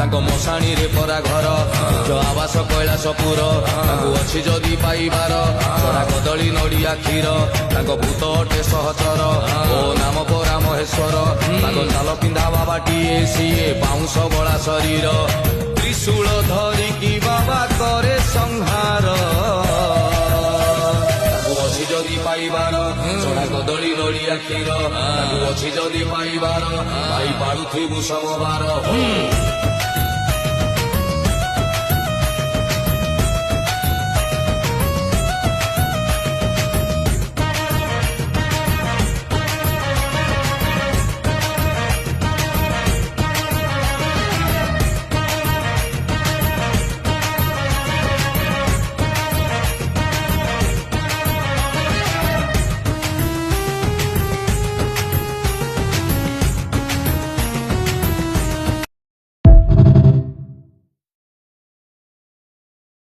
ତାଙ୍କ ମଶାଣିରେ ପରା ଘର ଉଚ୍ଚ ଆବାସ କୈଳାସପୁର ତାଙ୍କୁ ଅଛି ଯଦି ପାଇବାର ଛଡ଼ା କଦଳୀ ନଡ଼ିଆ କ୍ଷୀର ତାଙ୍କ ଭୂତ ଅଟେ ସହଚର ଓ ନାମ ପରା ମହେଶ୍ୱର ତାଙ୍କ ଚାଲ ପିନ୍ଧା ବାବାଟିଏ ସିଏ ବାଉଁଶ ବଳା ଶରୀର ତ୍ରିଶୂଳ ଧରିକି ବାବା କରେ ସଂହାର ଅଛି ଯଦି ପାଇବାର ଛଡ଼ା କଦଳୀ ନଡ଼ିଆ କ୍ଷୀର ତାକୁ ଅଛି ଯଦି ପାଇବାର ପାଇ ପାରୁଥିବୁ ସବୁ ବାର